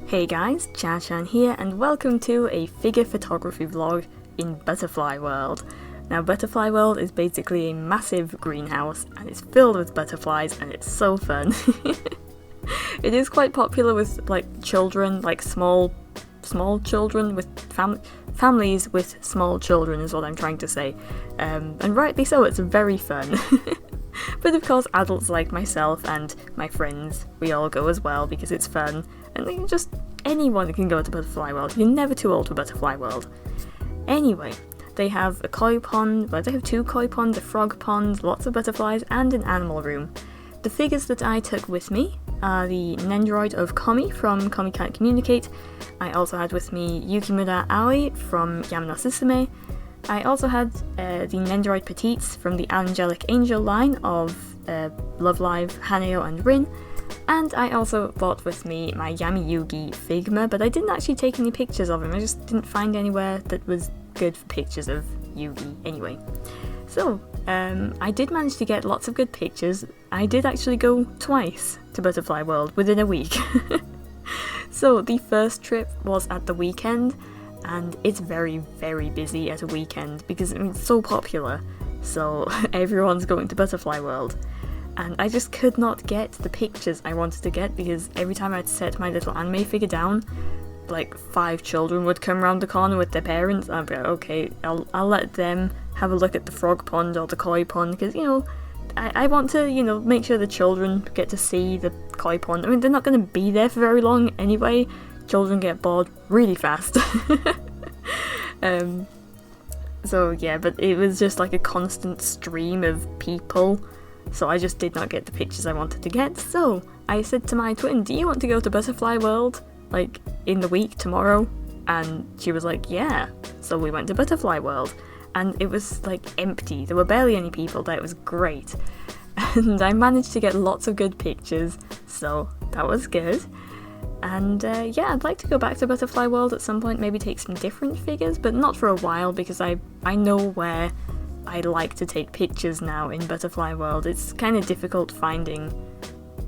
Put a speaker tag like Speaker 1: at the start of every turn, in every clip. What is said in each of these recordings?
Speaker 1: Hey guys, CharrChan here, and welcome to a figure photography vlog in Butterfly World. Now, Butterfly World is basically a massive greenhouse, and it's filled with butterflies, and it's so fun. It is quite popular with children, small children with families with small children is what I'm trying to say, and rightly so. It's very fun. But of course, adults like myself and my friends, we all go as well because it's fun, and just anyone can go to Butterfly World. You're never too old for Butterfly World. Anyway, they have a koi pond, they have 2 koi ponds, a frog pond, lots of butterflies, and an animal room. The figures that I took with me are the Nendoroid of Komi from Komi Can't Communicate. I also had with me Yukimura Aoi from Yamano Susume. I also had the Nendoroid Petites from the Angelic Angel line of Love Live, Haneo and Rin, and I also brought with me my Yami Yugi Figma, but I didn't actually take any pictures of him. I just didn't find anywhere that was good for pictures of Yugi anyway. So, I did manage to get lots of good pictures. I did actually go twice to Butterfly World within a week. So the first trip was at the weekend, and it's very, very busy at a weekend because it's so popular, so everyone's going to Butterfly World. And I just could not get the pictures I wanted to get because every time I'd set my little anime figure down, 5 children would come around the corner with their parents. I'd be like, okay, I'll let them have a look at the frog pond or the koi pond because, I want to, make sure the children get to see the koi pond. I mean, they're not going to be there for very long anyway. Children get bored really fast. So yeah, but it was just a constant stream of people, so I just did not get the pictures I wanted to get. So I said to my twin, do you want to go to Butterfly World, in the week, tomorrow? And she was like, yeah. So we went to Butterfly World, and it was empty. There were barely any people there. It was great. And I managed to get lots of good pictures, so that was good. And yeah, I'd like to go back to Butterfly World at some point, maybe take some different figures, but not for a while because I know where I like to take pictures now in Butterfly World. It's kind of difficult finding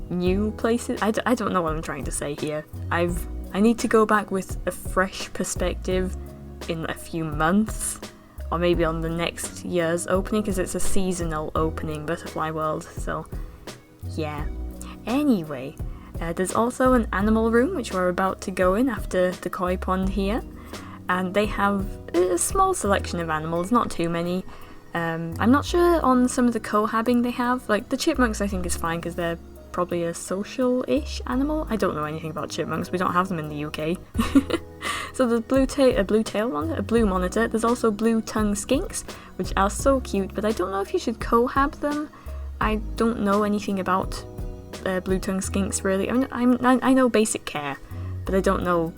Speaker 1: new places. I don't know what I'm trying to say here. I need to go back with a fresh perspective in a few months, or maybe on the next year's opening, because it's a seasonal opening, Butterfly World, so yeah. Anyway, there's also an animal room which we're about to go in after the koi pond here, and they have a small selection of animals, not too many. I'm not sure on some of the cohabbing they have, the chipmunks I think is fine because they're probably a social-ish animal. I don't know anything about chipmunks, we don't have them in the UK. So there's a blue monitor, there's also blue tongue skinks, which are so cute, but I don't know if you should cohab them. I don't know anything about blue tongue skinks really. I know basic care, but I don't know,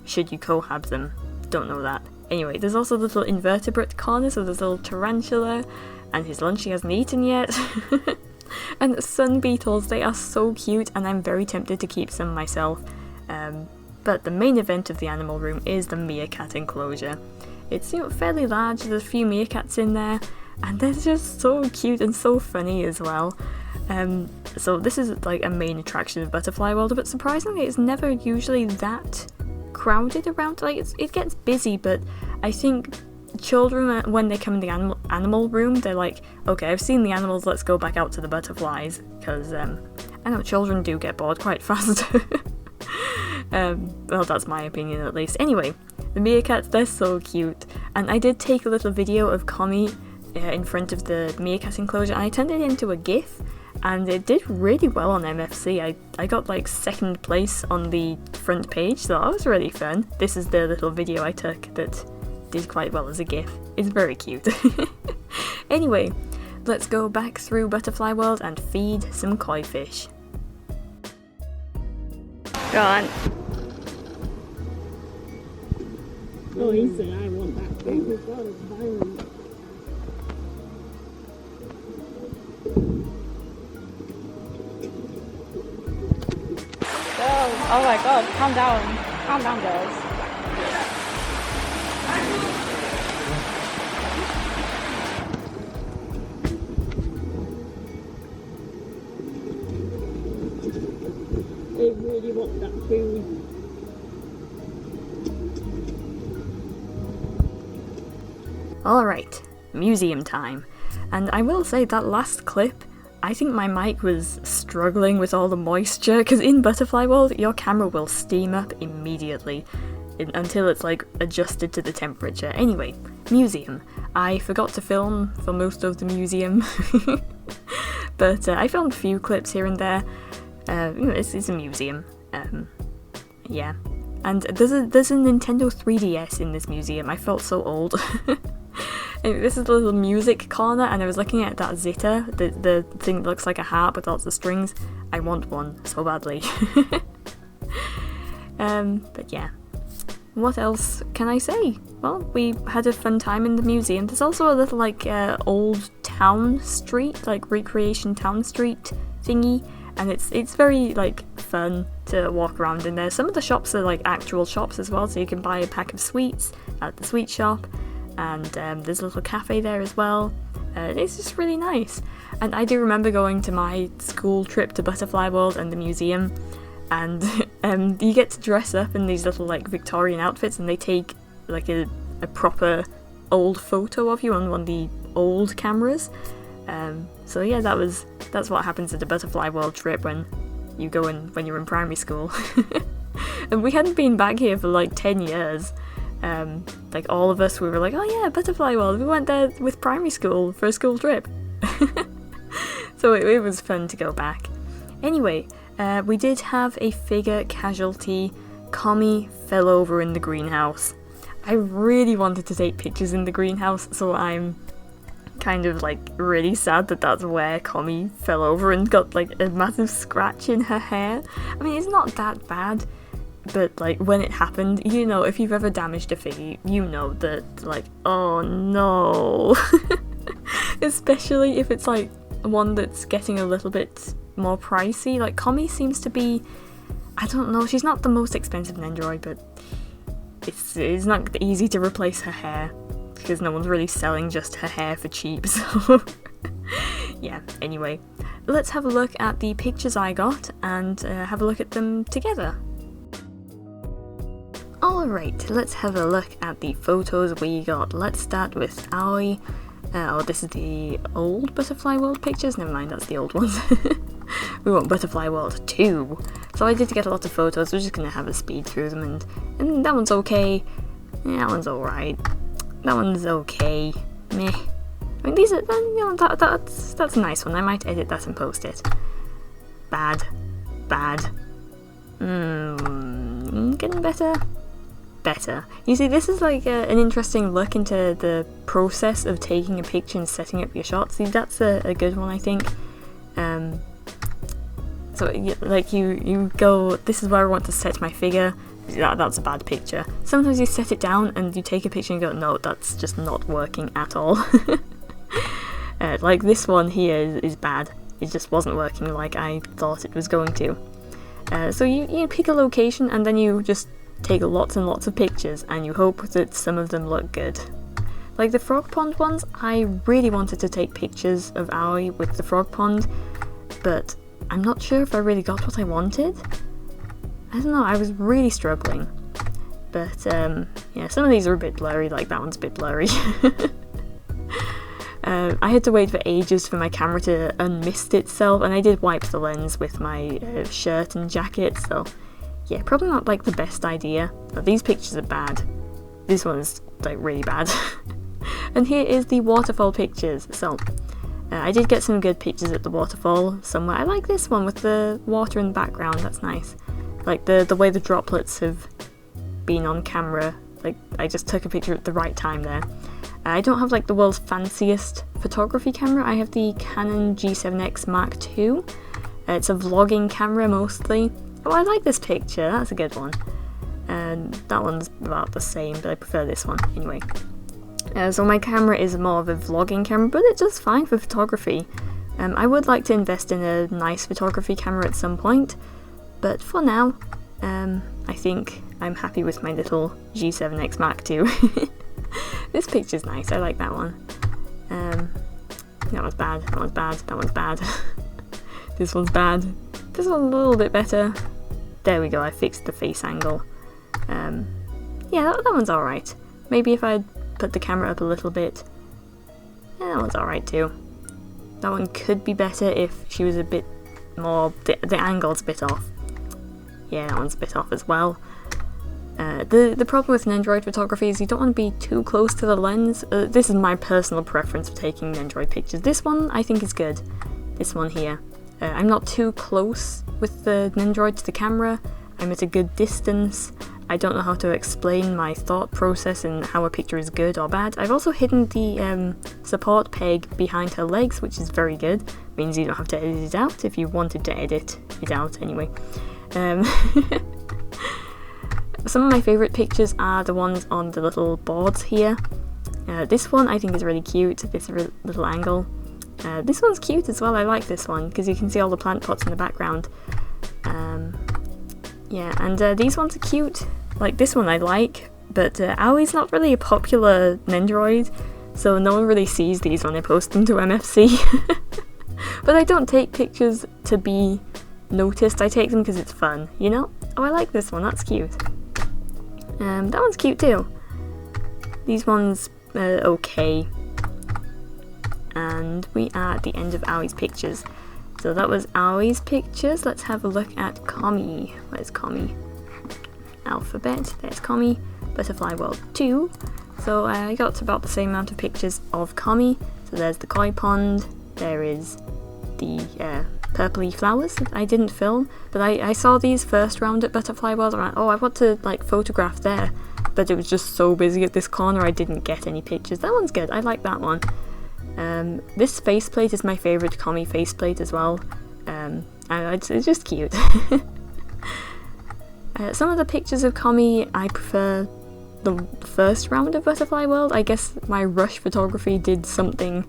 Speaker 1: should you cohab them? Don't know that. Anyway, there's also the little invertebrate corner, so there's a little tarantula, and his lunch he hasn't eaten yet. And sun beetles, they are so cute, and I'm very tempted to keep some myself. But the main event of the animal room is the meerkat enclosure. It's fairly large, there's a few meerkats in there, and they're just so cute and so funny as well. So this is a main attraction of Butterfly World, but surprisingly it's never usually that crowded around. It gets busy, but I think children, when they come in the animal room, they're like, okay, I've seen the animals, let's go back out to the butterflies, because I know children do get bored quite fast. Well, that's my opinion at least. Anyway, the meerkats, they're so cute, and I did take a little video of Komi in front of the meerkat enclosure, and I turned it into a GIF, and it did really well on MFC. I got 2nd place on the front page, so that was really fun. This is the little video I took that did quite well as a GIF. It's very cute. Anyway, let's go back through Butterfly World and feed some koi fish. Go on.
Speaker 2: Oh, he said I want that thing as well as violent.
Speaker 1: Oh my god, calm down girls.
Speaker 2: They really want that food.
Speaker 1: Alright, museum time. And I will say that last clip, I think my mic was struggling with all the moisture, because in Butterfly World, your camera will steam up immediately until it's like adjusted to the temperature. Anyway, museum. I forgot to film for most of the museum, but I filmed a few clips here and there. It's a museum. Yeah. And there's a Nintendo 3DS in this museum. I felt so old. Anyway, this is the little music corner, and I was looking at that zither, the thing that looks like a harp with lots of strings. I want one so badly. But yeah. What else can I say? Well, we had a fun time in the museum. There's also a little like old town street, like recreation town street thingy, and it's very like fun to walk around in there. Some of the shops are like actual shops as well, so you can buy a pack of sweets at the sweet shop, and there's a little cafe there as well. It's just really nice. And I do remember going to my school trip to Butterfly World and the museum, and you get to dress up in these little like Victorian outfits, and they take like a proper old photo of you on one of the old cameras. So yeah, that's what happens at the Butterfly World trip when you go in when you're in primary school. And we hadn't been back here for like 10 years. Like all of us, we were like, oh yeah, Butterfly World, we went there with primary school for a school trip. So it was fun to go back. Anyway, we did have a figure casualty. Commie fell over in the greenhouse. I really wanted to take pictures in the greenhouse, so I'm kind of like really sad that that's where Commie fell over and got like a massive scratch in her hair. I mean, it's not that bad, but like when it happened, you know, if you've ever damaged a figure, you know that like, oh no. Especially if it's like one that's getting a little bit more pricey. Like Commie seems to be, I don't know, she's not the most expensive Nendoroid, but it's not easy to replace her hair, because no one's really selling just her hair for cheap, so yeah, anyway. Let's have a look at the pictures I got, and have a look at them together. Alright, let's have a look at the photos we got. Let's start with Aoi. Oh, this is the old Butterfly World pictures? Never mind, that's the old ones. We want Butterfly World 2. So I did get a lot of photos, we're just going to have a speed through them, and that one's okay. Yeah, that one's alright. That one's okay. Meh. I mean, these are, you know, that's a nice one. I might edit that and post it. Bad. Getting better. Better. You see, this is like an interesting look into the process of taking a picture and setting up your shot. See, that's a good one, I think. So like you go, this is where I want to set my figure. That's a bad picture. Sometimes you set it down and you take a picture and you go, no, that's just not working at all. Like this one here is bad. It just wasn't working like I thought it was going to. So you pick a location and then you just take lots and lots of pictures and you hope that some of them look good. Like the frog pond ones, I really wanted to take pictures of Aoi with the frog pond, but I'm not sure if I really got what I wanted. I don't know, I was really struggling. But yeah, some of these are a bit blurry, like that one's a bit blurry. I had to wait for ages for my camera to unmist itself, and I did wipe the lens with my shirt and jacket, so yeah, probably not like the best idea. But these pictures are bad. This one's like really bad. And here is the waterfall pictures. So I did get some good pictures at the waterfall somewhere. I like this one with the water in the background, that's nice. Like the way the droplets have been on camera, like I just took a picture at the right time there. I don't have like the world's fanciest photography camera. I have the Canon G7X Mark II. It's a vlogging camera mostly. Oh, I like this picture, that's a good one. And that one's about the same, but I prefer this one anyway. So my camera is more of a vlogging camera, but it does fine for photography. I would like to invest in a nice photography camera at some point, but for now, I think I'm happy with my little G7X Mark II. This picture's nice, I like that one. That one's bad, that one's bad, that one's bad. This one's bad. This one's a little bit better. There we go, I fixed the face angle. Yeah, that one's alright. Maybe if I'd put the camera up a little bit. Yeah, that one's alright too. That one could be better if she was a bit more... the angle's a bit off. Yeah, that one's a bit off as well. The problem with Nendroid photography is you don't want to be too close to the lens. This is my personal preference for taking Nendroid pictures. This one I think is good. This one here. I'm not too close with the Nendroid to the camera. I'm at a good distance. I don't know how to explain my thought process and how a picture is good or bad. I've also hidden the support peg behind her legs, which is very good. Means you don't have to edit it out if you wanted to edit it out anyway. Some of my favourite pictures are the ones on the little boards here. This one I think is really cute, this little angle. This one's cute as well, I like this one, because you can see all the plant pots in the background. Yeah, and these ones are cute. Like, this one I like, but Aoi's not really a popular Nendroid, so no one really sees these when I post them to MFC. But I don't take pictures to be noticed, I take them because it's fun, you know? Oh, I like this one, that's cute. That one's cute too. These ones, okay. And we are at the end of Aoi's pictures. So that was Aoi's pictures. Let's have a look at Komi. Where's Komi? Alphabet, there's Komi. Butterfly World 2. So I got about the same amount of pictures of Komi. So there's the koi pond, there is the purpley flowers that I didn't film, but I saw these first round at Butterfly World and I want to like photograph there, but it was just so busy at this corner I didn't get any pictures. That one's good, I like that one. This faceplate is my favourite Komi faceplate as well. It's just cute. Some of the pictures of Komi I prefer the first round of Butterfly World. I guess my rush photography did something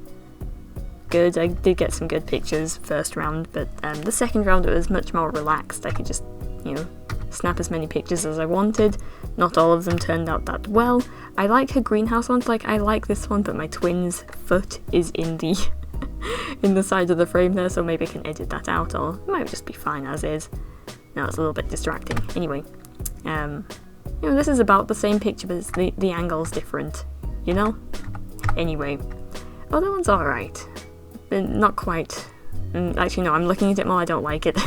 Speaker 1: good. I did get some good pictures first round, but the second round it was much more relaxed. I could just, you know, snap as many pictures as I wanted. Not all of them turned out that well. I like her greenhouse ones, like I like this one, but my twin's foot is in the in the side of the frame there, so maybe I can edit that out, or it might just be fine as is. Now it's a little bit distracting. Anyway, you know, this is about the same picture, but it's the angle's different, you know? Anyway, oh, that one's alright. Not quite. Actually, no, I'm looking at it more, I don't like it.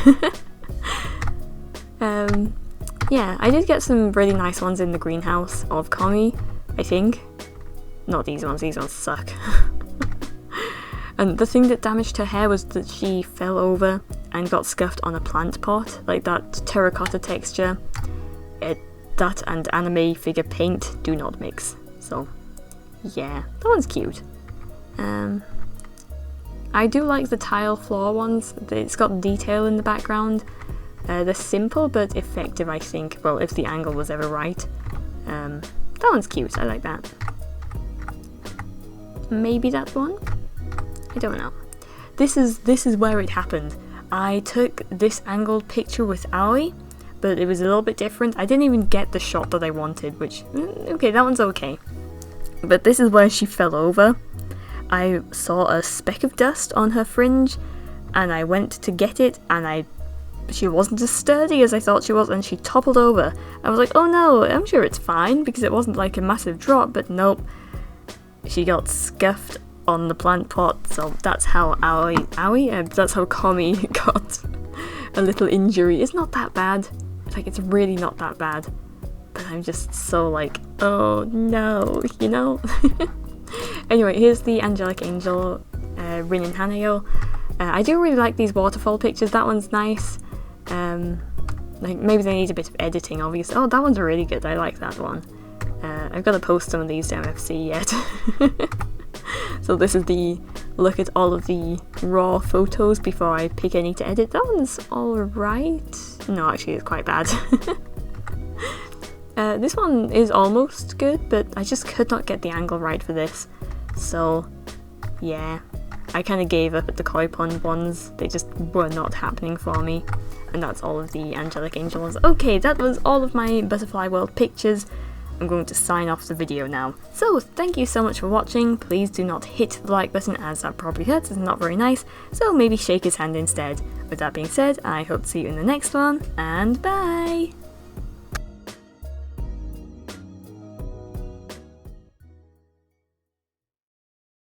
Speaker 1: Yeah, I did get some really nice ones in the greenhouse of Komi, I think. Not these ones suck. And the thing that damaged her hair was that she fell over and got scuffed on a plant pot, like that terracotta texture. That and anime figure paint do not mix, so yeah, that one's cute. I do like the tile floor ones. It's got detail in the background. They're simple but effective, I think. Well, if the angle was ever right. That one's cute, I like that. Maybe that one? I don't know. This is where it happened. I took this angled picture with Aoi, but it was a little bit different. I didn't even get the shot that I wanted, which, okay, that one's okay. But this is where she fell over. I saw a speck of dust on her fringe, and I went to get it, and she wasn't as sturdy as I thought she was, and she toppled over. I was like, oh no, I'm sure it's fine, because it wasn't like a massive drop, but nope. She got scuffed on the plant pot, so that's how that's how Komi got a little injury. It's not that bad. Like, it's really not that bad. But I'm just so like, oh no, you know? Anyway, here's the Angelic Angel, Rin and Haneo. I do really like these waterfall pictures, that one's nice. Like, maybe they need a bit of editing, obviously. Oh, that one's really good, I like that one. I've got to post some of these to MFC yet. So this is the look at all of the raw photos before I pick any to edit. That one's alright. No, actually it's quite bad. This one is almost good, but I just could not get the angle right for this. So, yeah. I kind of gave up at the koi pond ones. They just were not happening for me. And that's all of the Angelic Angel ones. Okay, that was all of my Butterfly World pictures. I'm going to sign off the video now. So, thank you so much for watching. Please do not hit the like button, as that probably hurts. It's not very nice. So maybe shake his hand instead. With that being said, I hope to see you in the next one, and bye!